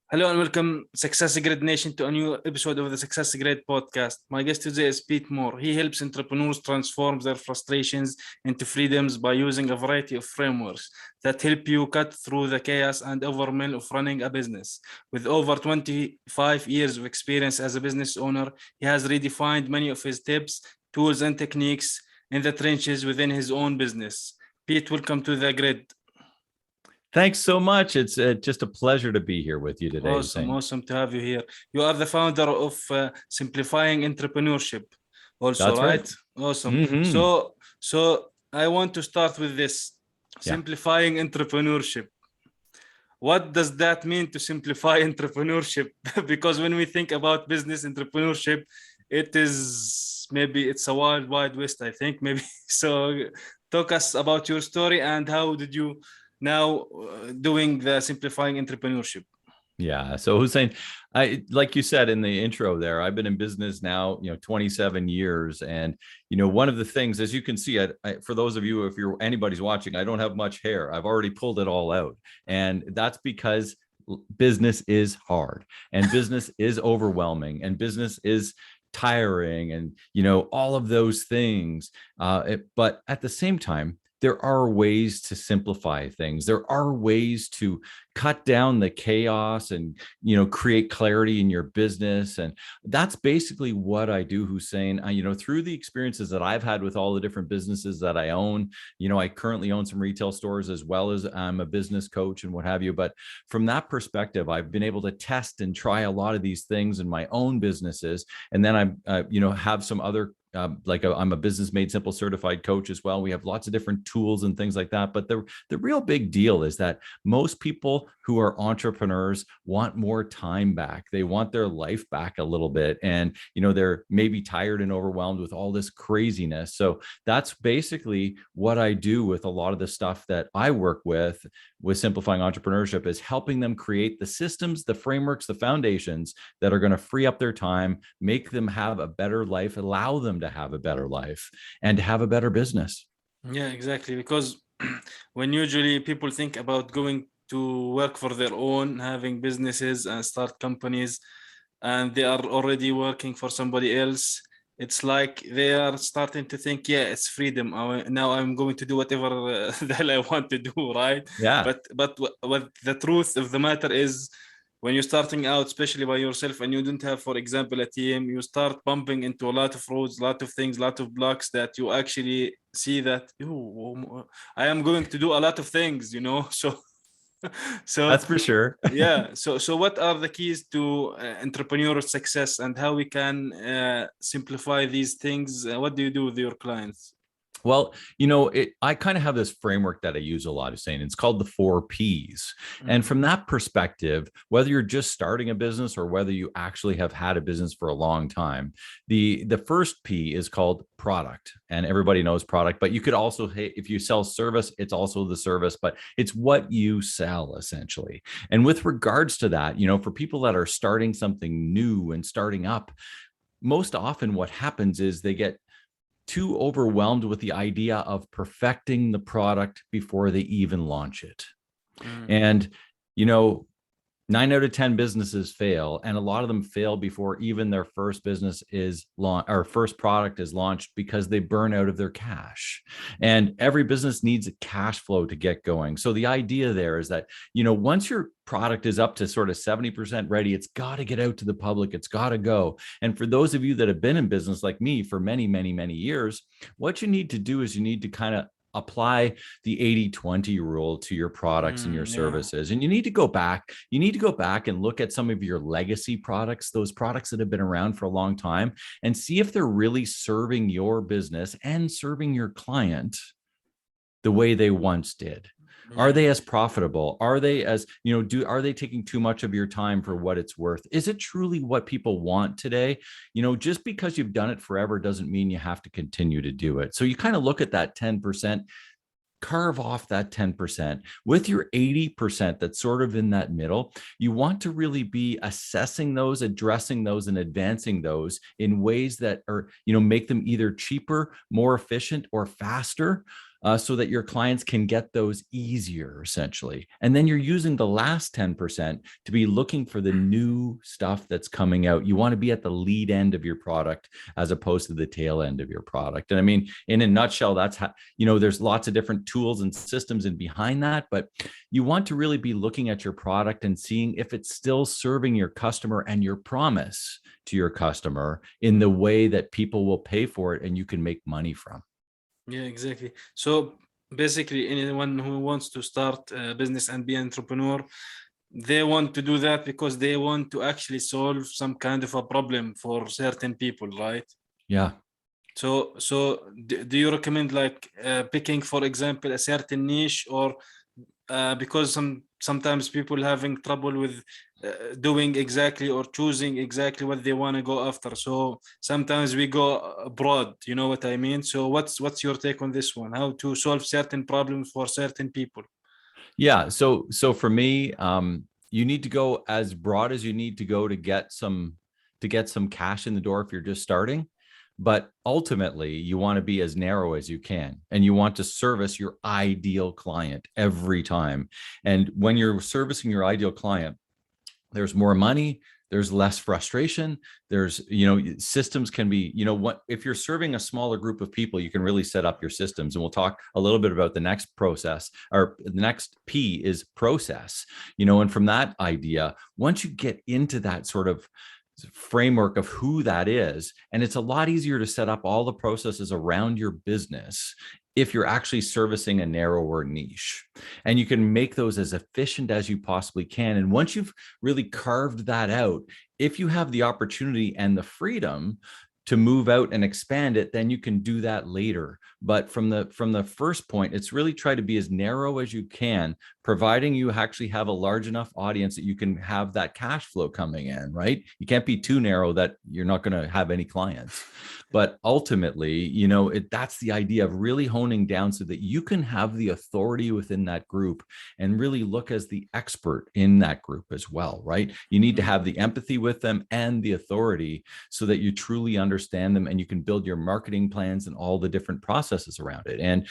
Hello and welcome, Success Grid Nation, to a new episode of the Success Grid podcast. My guest today is Mohr. He helps entrepreneurs transform their frustrations into freedoms by using a variety of frameworks that help you cut through the chaos and overwhelm of running a business. With over 25 years of experience as a business owner, he has redefined many of his tips, tools, and techniques in the trenches within his own business. Pete, welcome to the grid. Thanks so much. It's just a pleasure to be here with you today. Awesome to have you here. You are the founder of Simplifying Entrepreneurship, also, That's right? Awesome. Mm-hmm. So I want to start with this. Simplifying entrepreneurship. What does that mean to simplify entrepreneurship? Because when we think about business entrepreneurship, it's a wide west, I think, maybe. So talk us about your story and how did you now doing the simplifying entrepreneurship. Yeah. So Hussein, like you said in the intro there, I've been in business now, 27 years. And, one of the things, as you can see, for those of you, if anybody's watching, I don't have much hair. I've already pulled it all out. And that's because business is hard and business is overwhelming and business is tiring and, all of those things. But at the same time, there are ways to simplify things. There are ways to cut down the chaos and, create clarity in your business. And that's basically what I do, Hussein. Through the experiences that I've had with all the different businesses that I own, I currently own some retail stores as well as I'm a business coach and what have you. But from that perspective, I've been able to test and try a lot of these things in my own businesses. And then I, have some other I'm a Business Made Simple certified coach as well. We have lots of different tools and things like that. But the real big deal is that most people who are entrepreneurs want more time back. They want their life back a little bit. And, they're maybe tired and overwhelmed with all this craziness. So that's basically what I do with a lot of the stuff that I work with Simplifying Entrepreneurship, is helping them create the systems, the frameworks, the foundations that are going to free up their time, make them have a better life, allow them to have a better life and have a better business. Yeah, exactly. Because when usually people think about going to work for their own, having businesses and start companies, and they are already working for somebody else, it's like they are starting to think, yeah, it's freedom. Now I'm going to do whatever the hell I want to do, right? Yeah. But what the truth of the matter is, when you're starting out, especially by yourself, and you don't have, for example, a team, you start bumping into a lot of roads, a lot of things, a lot of blocks that you actually see that, I am going to do a lot of things, So that's for sure. Yeah. So what are the keys to entrepreneurial success and how we can simplify these things? What do you do with your clients? Well, I kind of have this framework that I use a lot of saying, it's called the 4 Ps. And from that perspective, whether you're just starting a business or whether you actually have had a business for a long time, the first P is called product. And everybody knows product, but you could also, if you sell service, it's also the service, but it's what you sell essentially. And with regards to that, for people that are starting something new and starting up, most often what happens is they get too overwhelmed with the idea of perfecting the product before they even launch it. And, 9 out of 10 businesses fail, and a lot of them fail before even their first business is launched or first product is launched because they burn out of their cash. And every business needs a cash flow to get going. So the idea there is that, once your product is up to sort of 70% ready, it's got to get out to the public. It's got to go. And for those of you that have been in business like me for many, many, many years, what you need to do is you need to kind of apply the 80-20 rule to your products and your services. And you need to go back and look at some of your legacy products, those products that have been around for a long time, and see if they're really serving your business and serving your client the way they once did. Are they as profitable? Are they as, are they taking too much of your time for what it's worth? Is it truly what people want today? Just because you've done it forever doesn't mean you have to continue to do it. So you kind of look at that 10%, carve off that 10% with your 80% that's sort of in that middle. You want to really be assessing those, addressing those, and advancing those in ways that are, make them either cheaper, more efficient, or faster. so that your clients can get those easier, essentially. And then you're using the last 10% to be looking for the new stuff that's coming out. You want to be at the lead end of your product as opposed to the tail end of your product. And I mean, in a nutshell, that's how, there's lots of different tools and systems in behind that, but you want to really be looking at your product and seeing if it's still serving your customer and your promise to your customer in the way that people will pay for it and you can make money from. Yeah, exactly. So basically, anyone who wants to start a business and be an entrepreneur, they want to do that because they want to actually solve some kind of a problem for certain people, right? Yeah. So do you recommend like picking, for example, a certain niche, or because sometimes people having trouble with doing exactly or choosing exactly what they want to go after, so sometimes we go broad, you know what I mean? So what's your take on this one, how to solve certain problems for certain people? Yeah. So for me, you need to go as broad as you need to go to get some cash in the door if you're just starting. But ultimately, you want to be as narrow as you can, and you want to service your ideal client every time. And when you're servicing your ideal client, there's more money, there's less frustration, there's, systems can be, what if you're serving a smaller group of people, you can really set up your systems. And we'll talk a little bit about the next process, or the next P is process, and from that idea, once you get into that sort of framework of who that is, and it's a lot easier to set up all the processes around your business if you're actually servicing a narrower niche, and you can make those as efficient as you possibly can. And once you've really carved that out, if you have the opportunity and the freedom to move out and expand it, then you can do that later. But from the first point, it's really try to be as narrow as you can, providing you actually have a large enough audience that you can have that cash flow coming in, right? You can't be too narrow that you're not going to have any clients. But ultimately, that's the idea of really honing down so that you can have the authority within that group and really look as the expert in that group as well, right? You need to have the empathy with them and the authority so that you truly understand them, and you can build your marketing plans and all the different processes around it. And,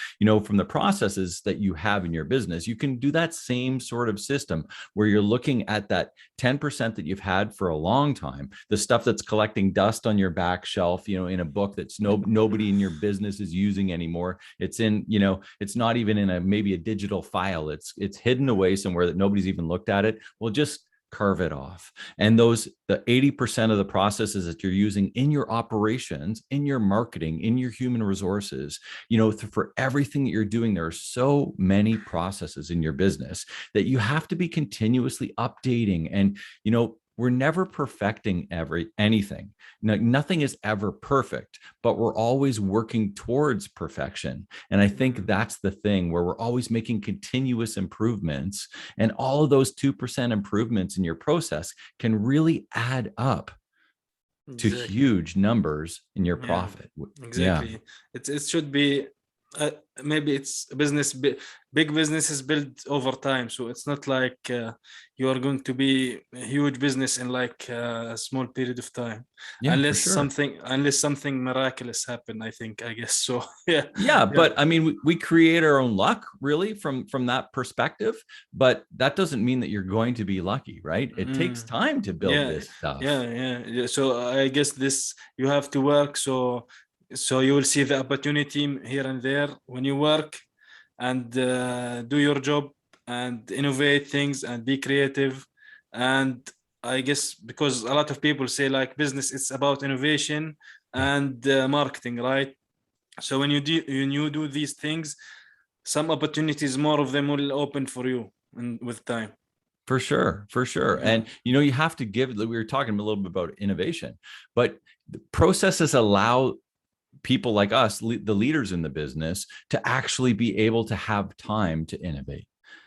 from the processes that you have in your business, you can do that same sort of system where you're looking at that 10% that you've had for a long time, the stuff that's collecting dust on your back shelf, in a book that's nobody in your business is using anymore. It's in, it's not even in maybe a digital file. It's hidden away somewhere that nobody's even looked at it. Well, just carve it off. And the 80% of the processes that you're using in your operations, in your marketing, in your human resources, for everything that you're doing, there are so many processes in your business that you have to be continuously updating. And, we're never perfecting anything. Nothing is ever perfect, but we're always working towards perfection. And I think that's the thing, where we're always making continuous improvements, and all of those 2% improvements in your process can really add up to huge numbers in your profit. Exactly. Yeah. It should be maybe it's a business, big business is built over time, so it's not like you are going to be a huge business in like a small period of time, unless something miraculous happen, I guess so. Yeah, but I mean, we create our own luck, really, from that perspective, but that doesn't mean that you're going to be lucky, right? It takes time to build this stuff. Yeah, so I guess this, you have to work, so you will see the opportunity here and there when you work and do your job and innovate things and be creative. And I guess because a lot of people say like business, it's about innovation and marketing, right? So when you do these things, some opportunities, more of them will open for you and with time. For sure. Yeah. And, you have to give, we were talking a little bit about innovation, but the processes allow people like us, the leaders in the business, to actually be able to have time to innovate.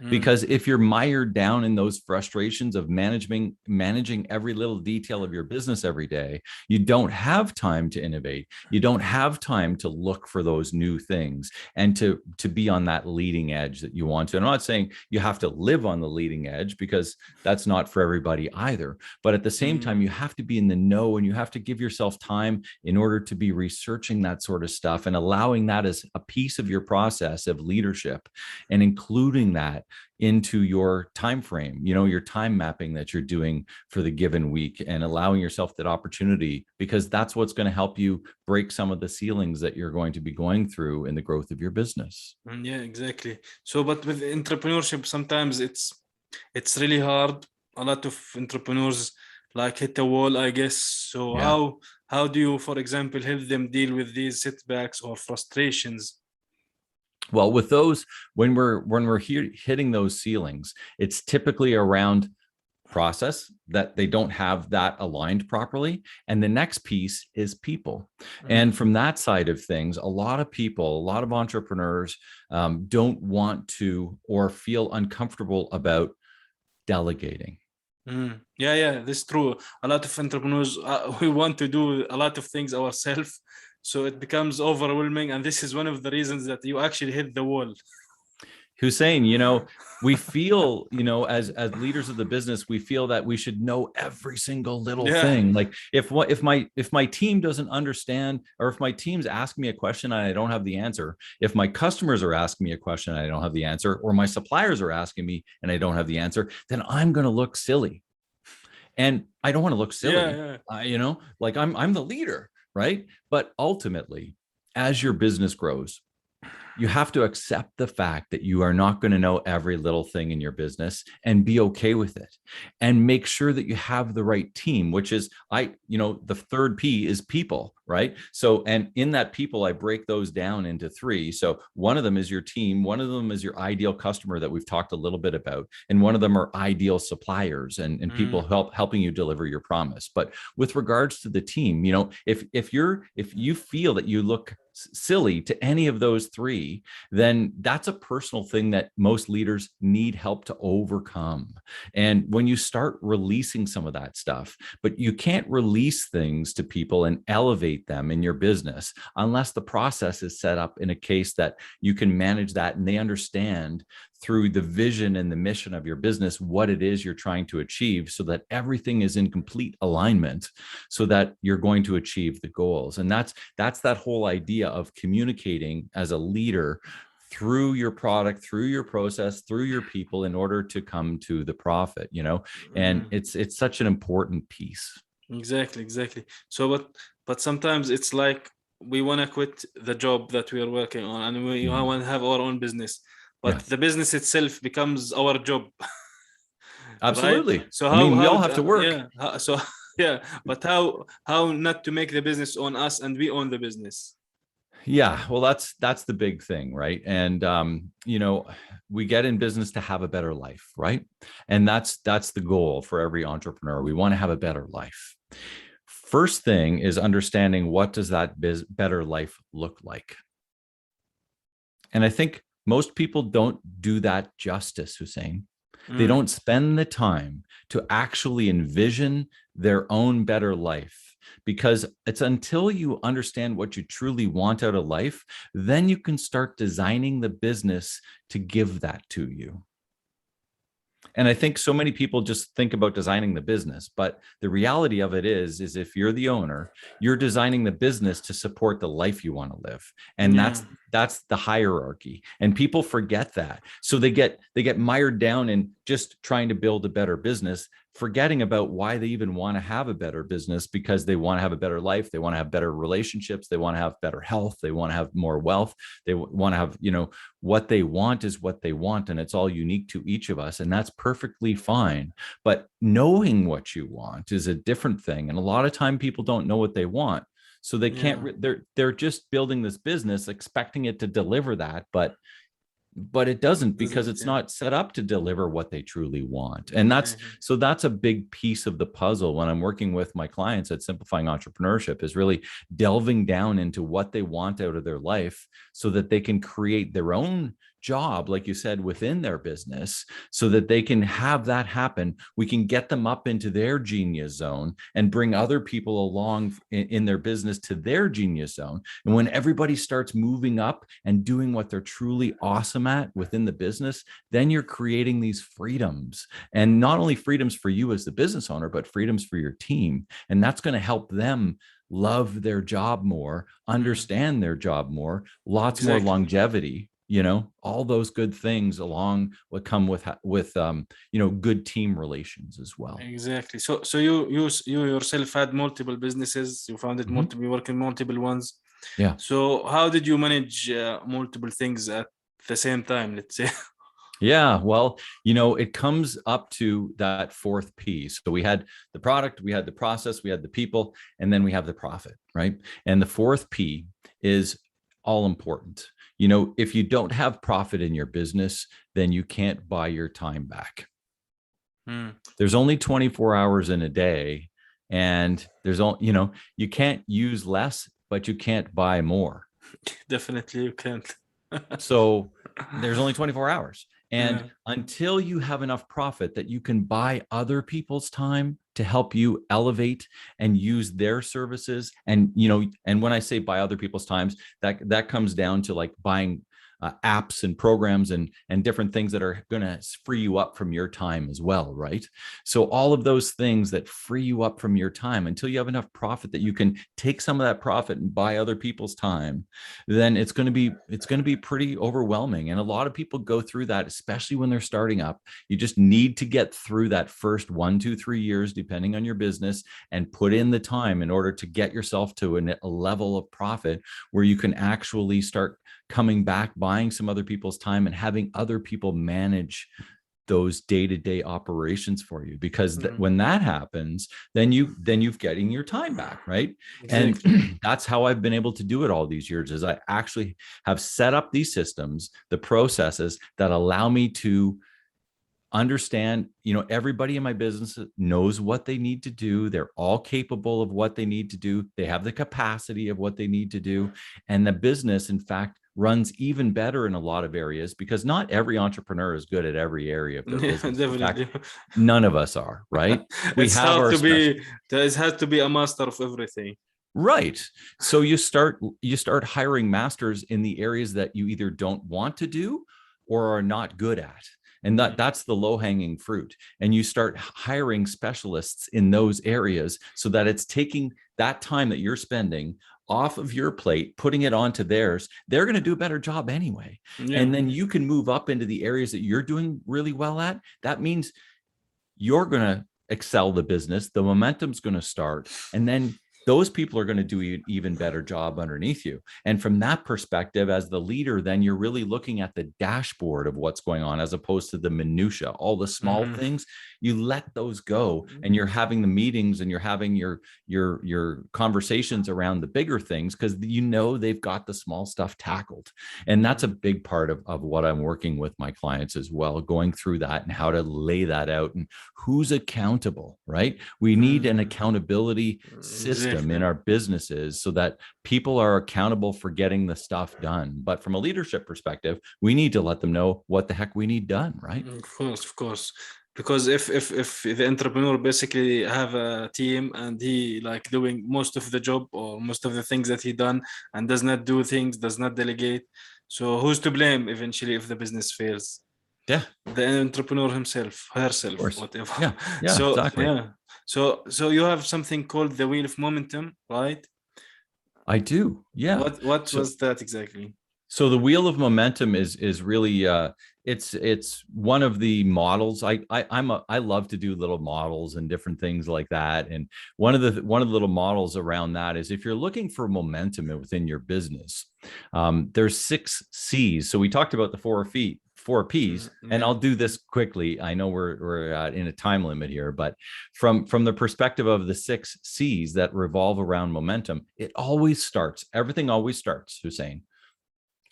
Because if you're mired down in those frustrations of managing every little detail of your business every day, you don't have time to innovate. You don't have time to look for those new things and to be on that leading edge that you want to. And I'm not saying you have to live on the leading edge, because that's not for everybody either. But at the same time, you have to be in the know, and you have to give yourself time in order to be researching that sort of stuff and allowing that as a piece of your process of leadership, and including that into your time frame, your time mapping that you're doing for the given week, and allowing yourself that opportunity, because that's what's going to help you break some of the ceilings that you're going to be going through in the growth of your business. Yeah, exactly. So, but with entrepreneurship, sometimes it's really hard. A lot of entrepreneurs like hit a wall, I guess. So Yeah. how do you, for example, help them deal with these setbacks or frustrations? Well, with those, when we're hitting those ceilings, it's typically around process that they don't have that aligned properly. And the next piece is people. And from that side of things, a lot of entrepreneurs don't want to or feel uncomfortable about delegating. Yeah, that's true. A lot of entrepreneurs, we want to do a lot of things ourselves, so it becomes overwhelming. And this is one of the reasons that you actually hit the wall. Hussein, we feel, as leaders of the business, we feel that we should know every single little thing. Like if my team doesn't understand, or if my team's asking me a question and I don't have the answer, if my customers are asking me a question and I don't have the answer, or my suppliers are asking me and I don't have the answer, then I'm going to look silly. And I don't want to look silly. Like I'm the leader, right? But ultimately, as your business grows, you have to accept the fact that you are not going to know every little thing in your business, and be okay with it, and make sure that you have the right team, which is the third P is people, right? So, and in that people, I break those down into three. So one of them is your team. One of them is your ideal customer that we've talked a little bit about. And one of them are ideal suppliers and people helping you deliver your promise. But with regards to the team, if you feel that you look silly to any of those three, then that's a personal thing that most leaders need help to overcome. And when you start releasing some of that stuff, but you can't release things to people and elevate them in your business unless the process is set up in a case that you can manage that and they understand through the vision and the mission of your business what it is you're trying to achieve, so that everything is in complete alignment, so that you're going to achieve the goals. And that's that whole idea of communicating as a leader through your product, through your process, through your people, in order to come to the profit, and it's such an important piece. Exactly. So but sometimes it's like we want to quit the job that we are working on, and we want to have our own business, but the business itself becomes our job. Absolutely. Right? So We all have to work. but how not to make the business on us and we own the business? Yeah, well, that's the big thing, right? And we get in business to have a better life, right? And that's the goal for every entrepreneur. We want to have a better life. First thing is understanding, what does that better life look like? And I think most people don't do that justice, Hussein. They don't spend the time to actually envision their own better life, because it's until you understand what you truly want out of life, then you can start designing the business to give that to you. And I think so many people just think about designing the business, but the reality of it is if you're the owner, you're designing the business to support the life you want to live. And that's the hierarchy. And people forget that. So they get mired down in just trying to build a better business, forgetting about why they even want to have a better business, because they want to have a better life. They want to have better relationships. They want to have better health. They want to have more wealth. They want to have, what they want is what they want. And it's all unique to each of us. And that's perfectly fine. But knowing what you want is a different thing. And a lot of time people don't know what they want. So they can't, they're just building this business expecting it to deliver that. But it doesn't, because it's not set up to deliver what they truly want. And that's a big piece of the puzzle when I'm working with my clients at Simplifying Entrepreneurship, is really delving down into what they want out of their life, so that they can create their own job, like you said, within their business so that they can have that happen. We can get them up into their genius zone and bring other people along in their business to their genius zone. And when everybody starts moving up and doing what they're truly awesome at within the business, then you're creating these freedoms, and not only freedoms for you as the business owner, but freedoms for your team. And that's going to help them love their job more, understand their job more, lots more longevity, all those good things along what come with good team relations as well. Exactly. So you yourself had multiple businesses. You found it multiple, working multiple ones. Yeah. So how did you manage multiple things at the same time, let's say? Yeah, well, it comes up to that fourth P. So we had the product, we had the process, we had the people, and then we have the profit, right? And the fourth P is all important. If you don't have profit in your business, then you can't buy your time back. There's only 24 hours in a day, and you can't use less, but you can't buy more. Definitely you can't. So there's only 24 hours. And until you have enough profit that you can buy other people's time to help you elevate and use their services, and when I say buy other people's times, that comes down to like buying apps and programs and different things that are going to free you up from your time as well, right? So all of those things that free you up from your time, until you have enough profit that you can take some of that profit and buy other people's time, then it's going to be pretty overwhelming. And a lot of people go through that, especially when they're starting up. You just need to get through that first 1, 2, 3 years, depending on your business, and put in the time in order to get yourself to a level of profit where you can actually start coming back, buying some other people's time, and having other people manage those day-to-day operations for you. Because when that happens, then you've getting your time back, right? Exactly. And that's how I've been able to do it all these years, is I actually have set up these systems, the processes that allow me to understand, everybody in my business knows what they need to do. They're all capable of what they need to do. They have the capacity of what they need to do. And the business, in fact, runs even better in a lot of areas, because not every entrepreneur is good at every area of their business. Definitely. In fact, none of us are, right? It has to be a master of everything. Right. So you start hiring masters in the areas that you either don't want to do or are not good at. And that's the low-hanging fruit. And you start hiring specialists in those areas so that it's taking that time that you're spending off of your plate, putting it onto theirs. They're going to do a better job anyway. Yeah. And then you can move up into the areas that you're doing really well at. That means you're going to excel the business. The momentum's going to start. And then those people are going to do an even better job underneath you. And from that perspective, as the leader, then you're really looking at the dashboard of what's going on, as opposed to the minutia, all the small things. You let those go, and you're having the meetings, and you're having your conversations around the bigger things, because they've got the small stuff tackled. And that's a big part of what I'm working with my clients as well, going through that and how to lay that out and who's accountable, right? We need an accountability system in our businesses so that people are accountable for getting the stuff done. But from a leadership perspective, we need to let them know what the heck we need done, right? Of course. Because if the entrepreneur basically have a team and he like doing most of the job or most of the things that he done and does not do things, does not delegate, so who's to blame eventually if the business fails? Yeah, the entrepreneur himself, herself, whatever. Yeah, so exactly. So you have something called the wheel of momentum, right? I do. Yeah. What was that exactly? So the wheel of momentum is really it's one of the models. I love to do little models and different things like that. And one of the little models around that is, if you're looking for momentum within your business, there's 6 C's. So we talked about the 4 P's, and I'll do this quickly. I know we're in a time limit here, but from the perspective of the 6 C's that revolve around momentum, everything always starts, Hussein,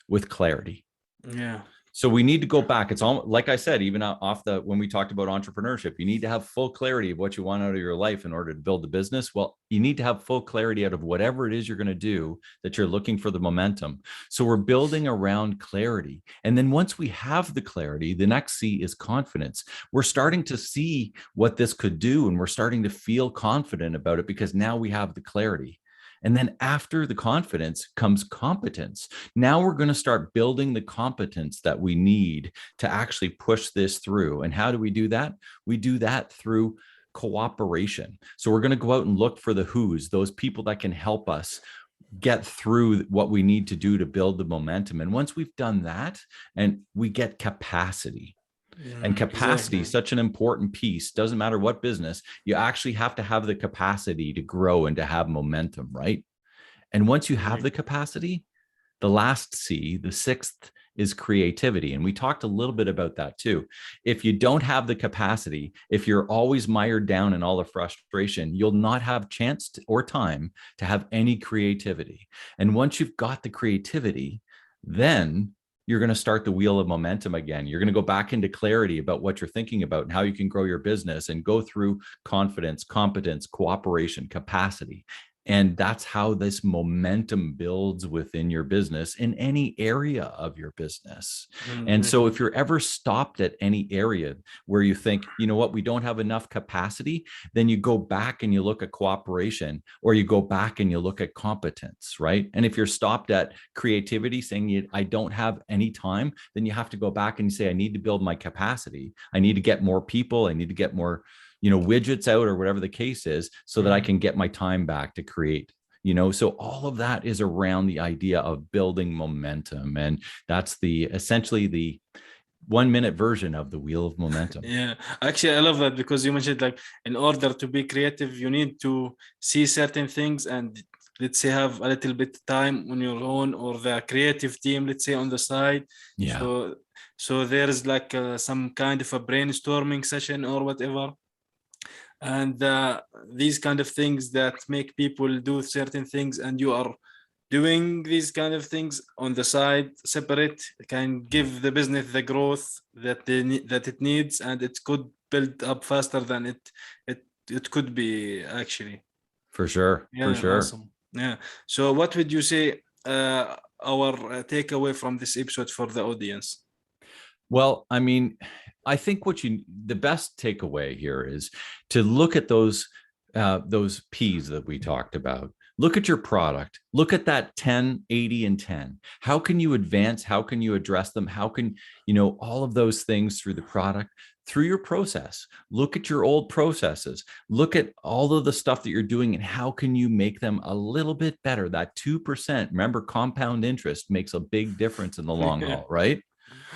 with clarity. Yeah. So we need to go back. It's all, like I said, even off the, when we talked about entrepreneurship, you need to have full clarity of what you want out of your life in order to build a business. Well, you need to have full clarity out of whatever it is you're going to do, that you're looking for the momentum. So we're building around clarity. And then once we have the clarity, the next C is confidence. We're starting to see what this could do, and we're starting to feel confident about it because now we have the clarity. And then after the confidence comes competence. Now we're going to start building the competence that we need to actually push this through. And how do we do that? We do that through cooperation. So we're going to go out and look for the who's, those people that can help us get through what we need to do to build the momentum. And once we've done that, and we get capacity. And capacity, such an important piece. Doesn't matter what business, you actually have to have the capacity to grow and to have momentum, right? And once you have the capacity, the last C, the sixth, is creativity. And we talked a little bit about that too. If you don't have the capacity, if you're always mired down in all the frustration, you'll not have chance or time to have any creativity. And once you've got the creativity, then you're going to start the wheel of momentum again. You're going to go back into clarity about what you're thinking about and how you can grow your business, and go through confidence, competence, cooperation, capacity. And that's how this momentum builds within your business in any area of your business. And so if you're ever stopped at any area where you think, you know what, we don't have enough capacity, then you go back and you look at cooperation, or you go back and you look at competence, right? And if you're stopped at creativity, saying I don't have any time, then you have to go back and say, I need to build my capacity. I need to get more people. I need to get more widgets out, or whatever the case is, so that I can get my time back to create, so all of that is around the idea of building momentum. And that's essentially the 1 minute version of the wheel of momentum. Yeah, actually, I love that, because you mentioned, like, in order to be creative, you need to see certain things, and let's say have a little bit of time on your own, or the creative team, let's say, on the side. Yeah. So there's like some kind of a brainstorming session or whatever. And these kind of things that make people do certain things, and you are doing these kind of things on the side separate, can give the business the growth that it needs, and it could build up faster than it could be, actually. For sure. Yeah, for sure. awesome. Yeah. So what would you say our takeaway from this episode for the audience? Well, I mean, I think the best takeaway here is to look at those P's that we talked about. Look at your product. Look at that 10, 80, and 10. How can you advance? How can you address them? How can, all of those things through the product, through your process. Look at your old processes. Look at all of the stuff that you're doing, and how can you make them a little bit better? That 2%, remember, compound interest makes a big difference in the long haul, right?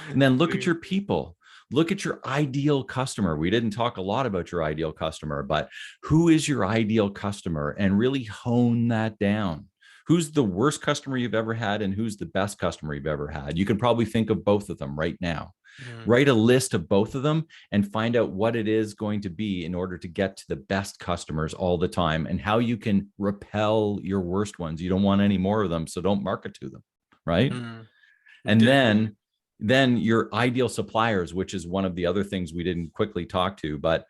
And then look at your people. Look at your ideal customer. We didn't talk a lot about your ideal customer, but who is your ideal customer? And really hone that down. Who's the worst customer you've ever had, and who's the best customer you've ever had? You can probably think of both of them right now. Write a list of both of them and find out what it is going to be in order to get to the best customers all the time, and how you can repel your worst ones. You don't want any more of them, so don't market to them, right? And then your ideal suppliers, which is one of the other things we didn't quickly talk to, but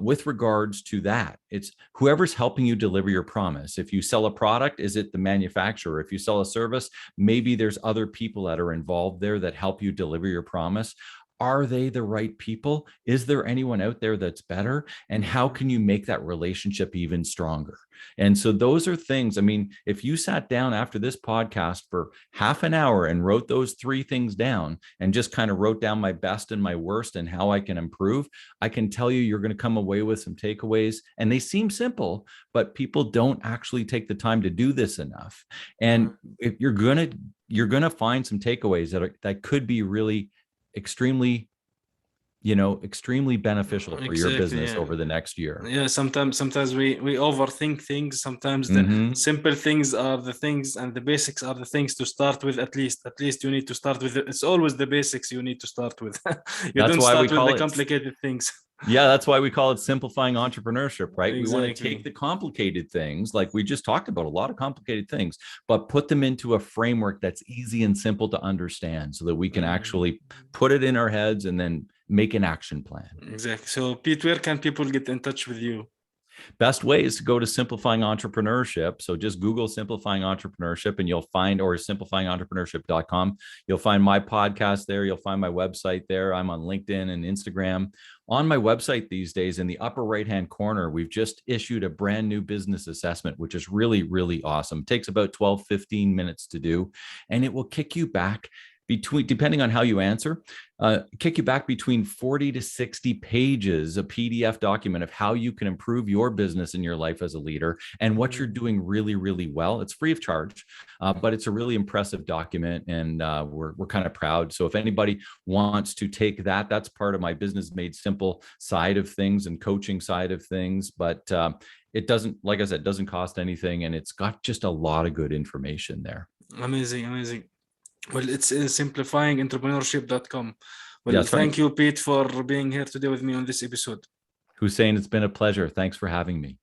with regards to that, it's whoever's helping you deliver your promise. If you sell a product, is it the manufacturer? If you sell a service, maybe there's other people that are involved there that help you deliver your promise. Are they the right people? Is there anyone out there that's better? And how can you make that relationship even stronger? And so those are things. I mean, if you sat down after this podcast for half an hour and wrote those 3 things down, and just kind of wrote down my best and my worst and how I can improve, I can tell you, you're going to come away with some takeaways. And they seem simple, but people don't actually take the time to do this enough. And if you're going to find some takeaways that could be really extremely beneficial for your business over the next year. Yeah, sometimes we overthink things. Sometimes the simple things are the things, and the basics are the things to start with. At least you need to start with it. It's always the basics you need to start with. You don't start with the complicated things. Yeah, that's why we call it simplifying entrepreneurship, right? We want to take Exactly. the complicated things, like we just talked about, a lot of complicated things, but put them into a framework that's easy and simple to understand so that we can actually put it in our heads and then make an action plan. Exactly. So, Pete, where can people get in touch with you? Best way is to go to Simplifying Entrepreneurship. So just Google Simplifying Entrepreneurship and you'll find, or simplifyingentrepreneurship.com. You'll find my podcast there. You'll find my website there. I'm on LinkedIn and Instagram. On my website these days, in the upper right-hand corner, we've just issued a brand new business assessment, which is really, really awesome. It takes about 12, 15 minutes to do, and it will kick you back between, depending on how you answer, kick you back between 40 to 60 pages, a PDF document of how you can improve your business and your life as a leader and what you're doing really, really well. It's free of charge, but it's a really impressive document, and we're kind of proud. So if anybody wants to take that, that's part of my Business Made Simple side of things and coaching side of things. But it doesn't, like I said, doesn't cost anything, and it's got just a lot of good information there. Amazing, amazing. Well, it's simplifyingentrepreneurship.com. Well, That's right. thank you, Pete, for being here today with me on this episode. Hussein, it's been a pleasure. Thanks for having me.